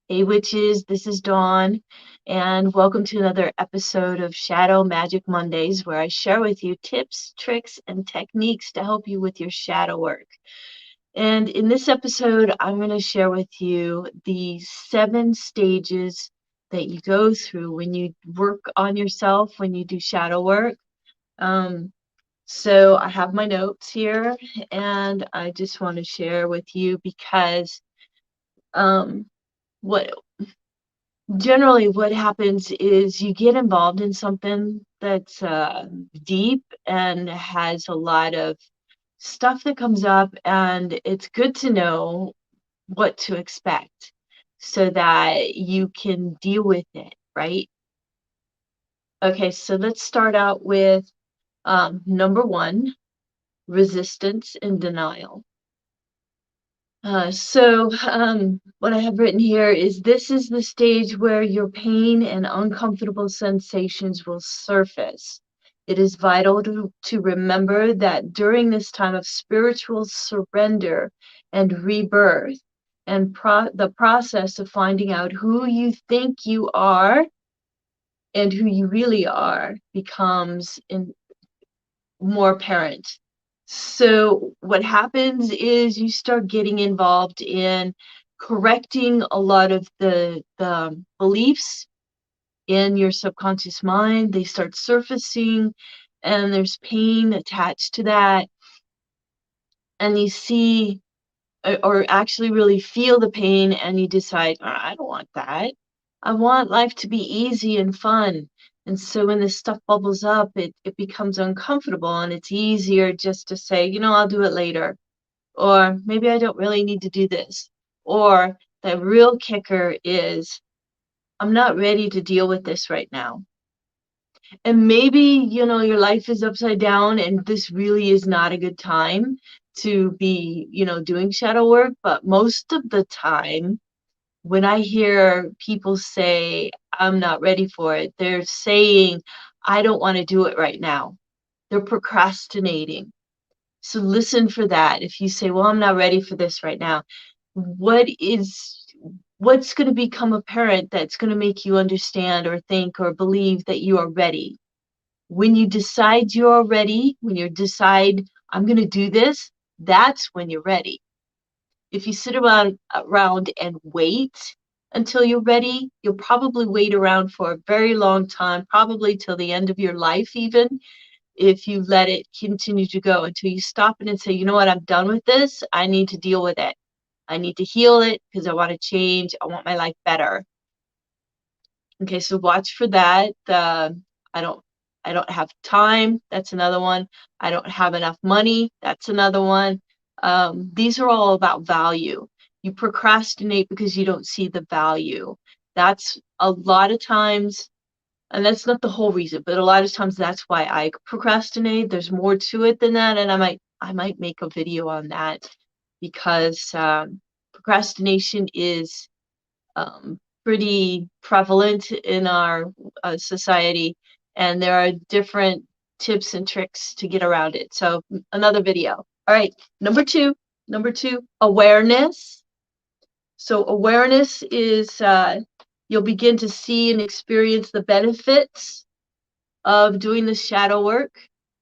Hey witches, this is Dawn, and welcome to another episode of Shadow Magic Mondays, where I share with you tips, tricks, and techniques to help you with your shadow work. And in this episode, I'm going to share with you the 7 stages that you go through when you work on yourself, when you do shadow work. So I have my notes here, and I just want to share with you because what generally what happens is you get involved in something that's deep and has a lot of stuff that comes up, and it's good to know what to expect so that you can deal with it, right? Okay, so let's start out with number 1, resistance and denial. What I have written here is this is the stage where your pain and uncomfortable sensations will surface. It is vital to remember that during this time of spiritual surrender and rebirth, and the process of finding out who you think you are and who you really are becomes more apparent. So what happens is you start getting involved in correcting a lot of the beliefs in your subconscious mind. They start surfacing, and there's pain attached to that. And you see, or actually really feel the pain, and you decide, I don't want that. I want life to be easy and fun. And so when this stuff bubbles up, it becomes uncomfortable, and it's easier just to say, I'll do it later. Or maybe I don't really need to do this. Or the real kicker is, I'm not ready to deal with this right now. And maybe, your life is upside down and this really is not a good time to be, doing shadow work. But most of the time, when I hear people say, I'm not ready for it, they're saying, I don't want to do it right now. They're procrastinating. So listen for that. If you say, well, I'm not ready for this right now, what's going to become apparent that's going to make you understand or think or believe that you are ready? When you decide you're ready, when you decide, I'm going to do this, that's when you're ready. If you sit around and wait until you're ready, you'll probably wait around for a very long time, probably till the end of your life even, if you let it continue to go until you stop it and say, you know what, I'm done with this. I need to deal with it. I need to heal it because I want to change. I want my life better. Okay, so watch for that. I don't have time. That's another one. I don't have enough money. That's another one. These are all about value. You procrastinate because you don't see the value. That's a lot of times, and that's not the whole reason, but a lot of times that's why I procrastinate. There's more to it than that, and I might make a video on that because procrastination is pretty prevalent in our society, and there are different tips and tricks to get around it. So another video. All right, number two, awareness. So awareness is you'll begin to see and experience the benefits of doing the shadow work.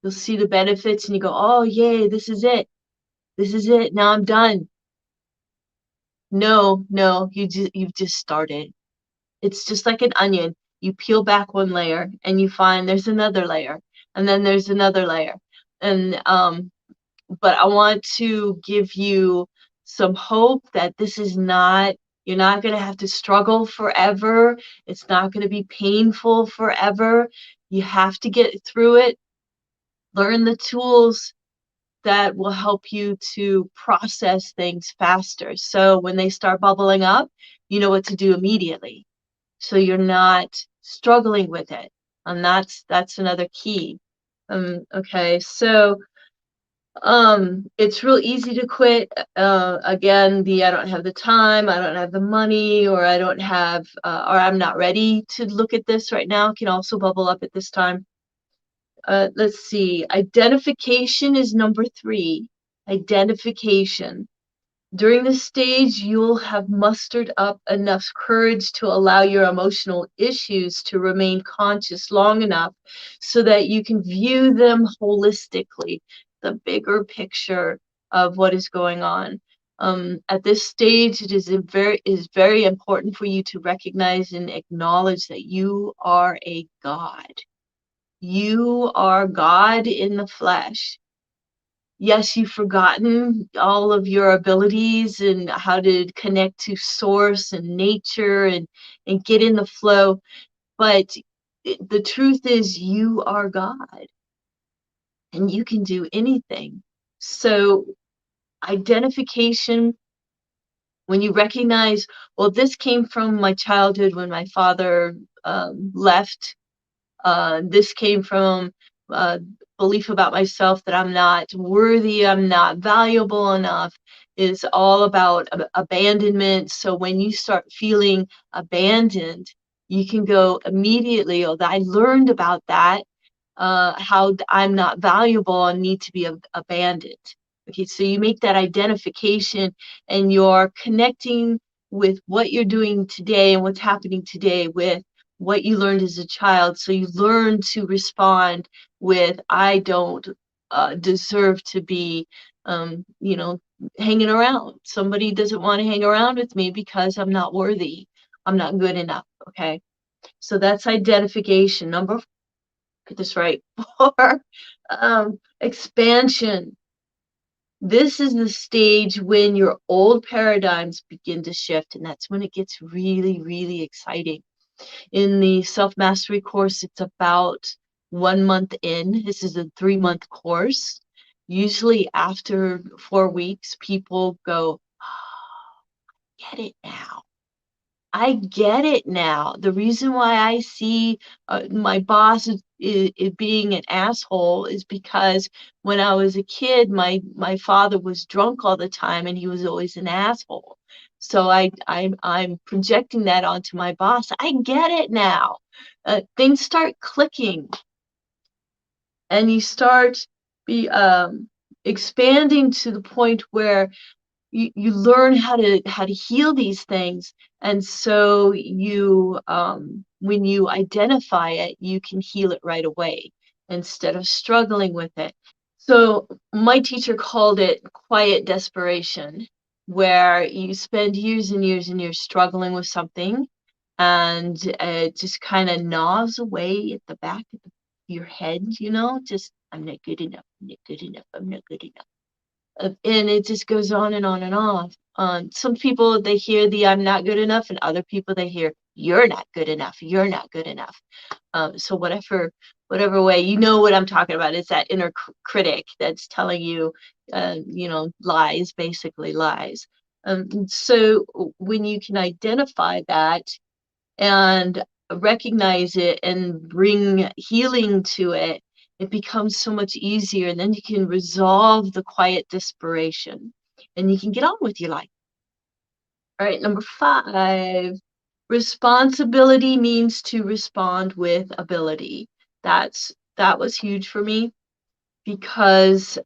You'll see the benefits and you go, oh, yay, this is it. This is it. Now I'm done. No, you've just started. It's just like an onion. You peel back one layer and you find there's another layer, and then there's another layer. And but I want to give you some hope that this is not, you're not going to have to struggle forever. It's not going to be painful forever. You have to get through it. Learn the tools that will help you to process things faster. So when they start bubbling up, you know what to do immediately. So you're not struggling with it. And that's another key. Okay, so it's real easy to quit. Again, I don't have the time, I don't have the money, or I don't have, or I'm not ready to look at this right now, can also bubble up at this time. Let's see, identification is number 3. Identification. During this stage, you'll have mustered up enough courage to allow your emotional issues to remain conscious long enough so that you can view them holistically, the bigger picture of what is going on. At this stage, it is very important for you to recognize and acknowledge that you are a God. You are God in the flesh. Yes, you've forgotten all of your abilities and how to connect to source and nature and get in the flow, but the truth is you are God and you can do anything. So identification, when you recognize, well, this came from my childhood when my father left. This came from belief about myself that I'm not worthy, I'm not valuable enough, is all about abandonment. So when you start feeling abandoned, you can go immediately, oh, I learned about that, how I'm not valuable and need to be abandoned. Okay, so you make that identification and you're connecting with what you're doing today and what's happening today with what you learned as a child. So you learn to respond with, I don't deserve to be, hanging around. Somebody doesn't want to hang around with me because I'm not worthy. I'm not good enough. Okay. So that's identification. Get this right. For expansion. This is the stage when your old paradigms begin to shift, and that's when it gets really, really exciting. In the self-mastery course, it's about 1 month in. This is a 3-month course. Usually after 4 weeks, people go, oh, get it now. I get it now. The reason why I see my boss is being an asshole is because when I was a kid, my father was drunk all the time and he was always an asshole. So I'm projecting that onto my boss. I get it now. Things start clicking, and you start be expanding to the point where you learn how to heal these things, and so you when you identify it, you can heal it right away instead of struggling with it. So my teacher called it quiet desperation, where you spend years and years and years struggling with something, and it just kind of gnaws away at the back of your head, just, I'm not good enough, I'm not good enough, I'm not good enough. And it just goes on and on and on. Some people, they hear the I'm not good enough, and other people, they hear you're not good enough, you're not good enough. So whatever way, what I'm talking about. It's that inner critic that's telling you, lies, basically lies. So when you can identify that and recognize it and bring healing to it, it becomes so much easier. And then you can resolve the quiet desperation and you can get on with your life. All right, number 5, responsibility means to respond with ability. That was huge for me because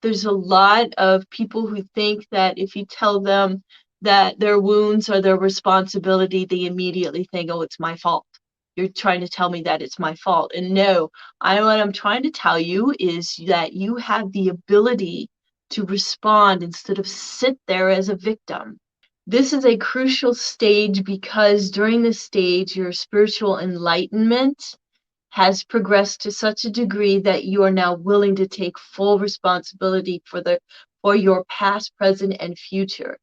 there's a lot of people who think that if you tell them that their wounds are their responsibility, they immediately think, oh, it's my fault. You're trying to tell me that it's my fault. And no, what I'm trying to tell you is that you have the ability to respond instead of sit there as a victim. This is a crucial stage because during this stage, your spiritual enlightenment has progressed to such a degree that you are now willing to take full responsibility for your past, present, and future.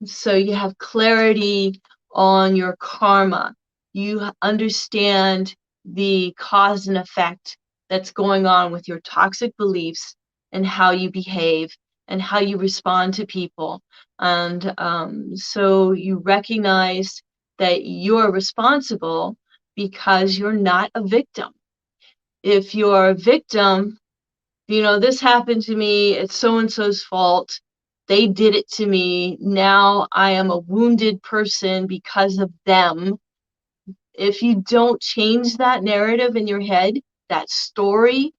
So you have clarity on your karma. You understand the cause and effect that's going on with your toxic beliefs and how you behave and how you respond to people. And so you recognize that you're responsible because you're not a victim. If you're a victim, this happened to me, it's so-and-so's fault, they did it to me, now I am a wounded person because of them. If you don't change that narrative in your head, that story,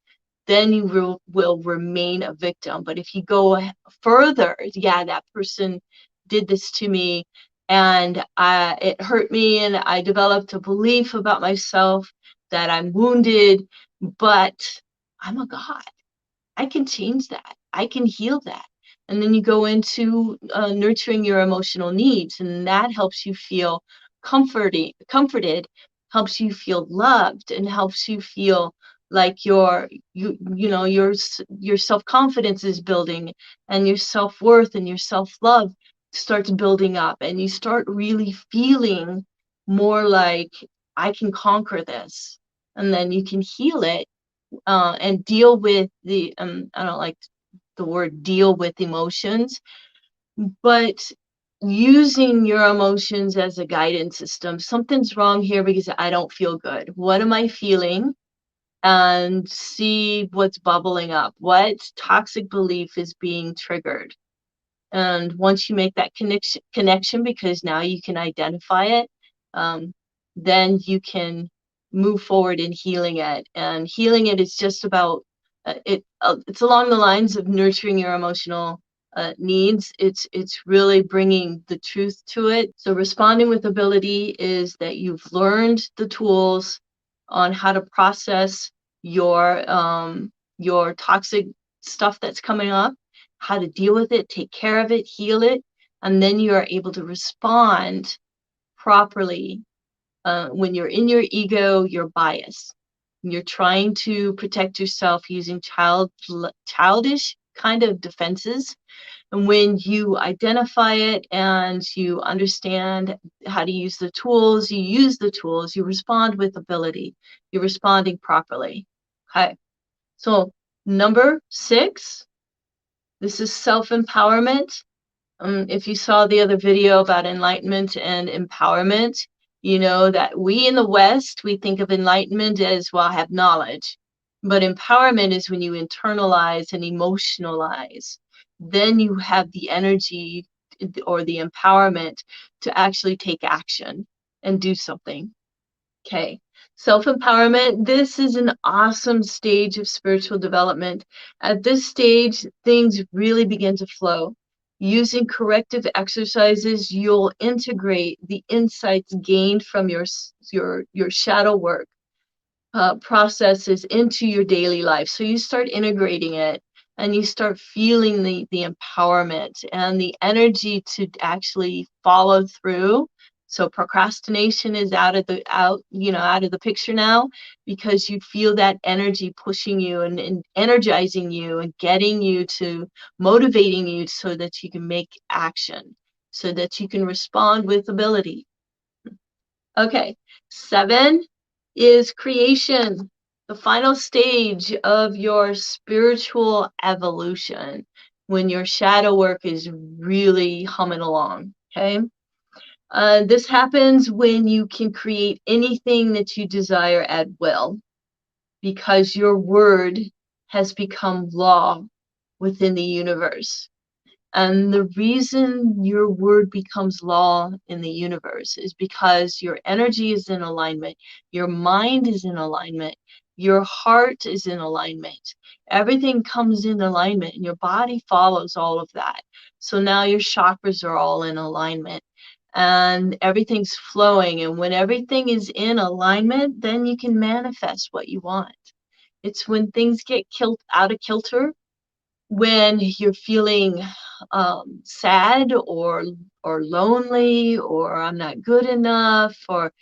then you will remain a victim. But if you go further, yeah, that person did this to me, and it hurt me, and I developed a belief about myself that I'm wounded, but I'm a God. I can change that. I can heal that. And then you go into nurturing your emotional needs, and that helps you feel comforted, helps you feel loved, and helps you feel like your self-confidence is building, and your self-worth and your self-love starts building up, and you start really feeling more like, I can conquer this, and then you can heal it, and deal with the I don't like the word deal with emotions, but using your emotions as a guidance system. Something's wrong here because I don't feel good. What am I feeling? And see what's bubbling up. What toxic belief is being triggered? And once you make that connection, because now you can identify it, then you can move forward in healing it. And healing it is just about it's along the lines of nurturing your emotional needs. It's really bringing the truth to it. So responding with ability is that you've learned the tools on how to process your toxic stuff that's coming up, how to deal with it, take care of it, heal it, and then you are able to respond properly. When you're in your ego, you're biased. You're trying to protect yourself using childish kind of defenses. And when you identify it and you understand how to use the tools, you respond with ability. You're responding properly. Okay. So number 6, this is self-empowerment. If you saw the other video about enlightenment and empowerment, you know that we in the West, we think of enlightenment as, well, I have knowledge. But empowerment is when you internalize and emotionalize. Then you have the energy or the empowerment to actually take action and do something. Okay. Self-empowerment. This is an awesome stage of spiritual development. At this stage, things really begin to flow. Using corrective exercises, you'll integrate the insights gained from your shadow work processes into your daily life. So you start integrating it, and you start feeling the empowerment and the energy to actually follow through. So procrastination is out of the picture now, because you feel that energy pushing you and energizing you and getting you to motivating you so that you can make action, so that you can respond with ability. Okay, 7 is creation, the final stage of your spiritual evolution, when your shadow work is really humming along, okay? This happens when you can create anything that you desire at will, because your word has become law within the universe. And the reason your word becomes law in the universe is because your energy is in alignment, your mind is in alignment, your heart is in alignment. Everything comes in alignment, and your body follows all of that. So now your chakras are all in alignment, and everything's flowing. And when everything is in alignment, then you can manifest what you want. It's when things get out of kilter, when you're feeling sad or lonely, or I'm not good enough, or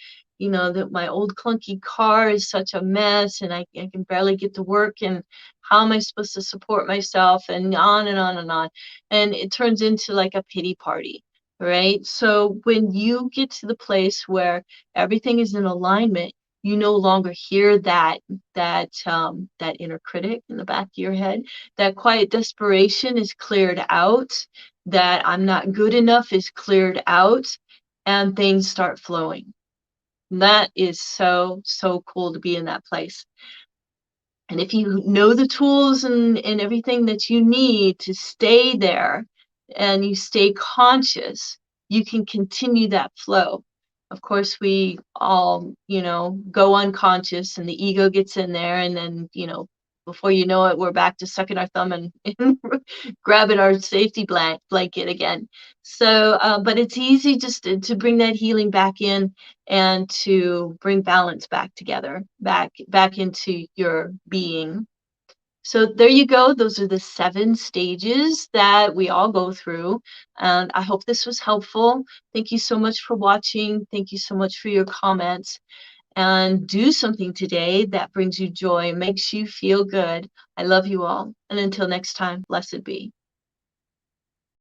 that my old clunky car is such a mess, and I can barely get to work, and how am I supposed to support myself, and on and on and on. And it turns into like a pity party, right? So when you get to the place where everything is in alignment, you no longer hear that inner critic in the back of your head. That quiet desperation is cleared out, that I'm not good enough is cleared out, and things start flowing. And that is so, so cool to be in that place. And if you know the tools and everything that you need to stay there, and you stay conscious, you can continue that flow. Of course, we all, go unconscious, and the ego gets in there, and then, before you know it, we're back to sucking our thumb and grabbing our safety blanket again. So, but it's easy just to bring that healing back in and to bring balance back together, back into your being. So there you go. Those are the 7 stages that we all go through. And I hope this was helpful. Thank you so much for watching. Thank you so much for your comments. And do something today that brings you joy, makes you feel good. I love you all. And until next time, blessed be.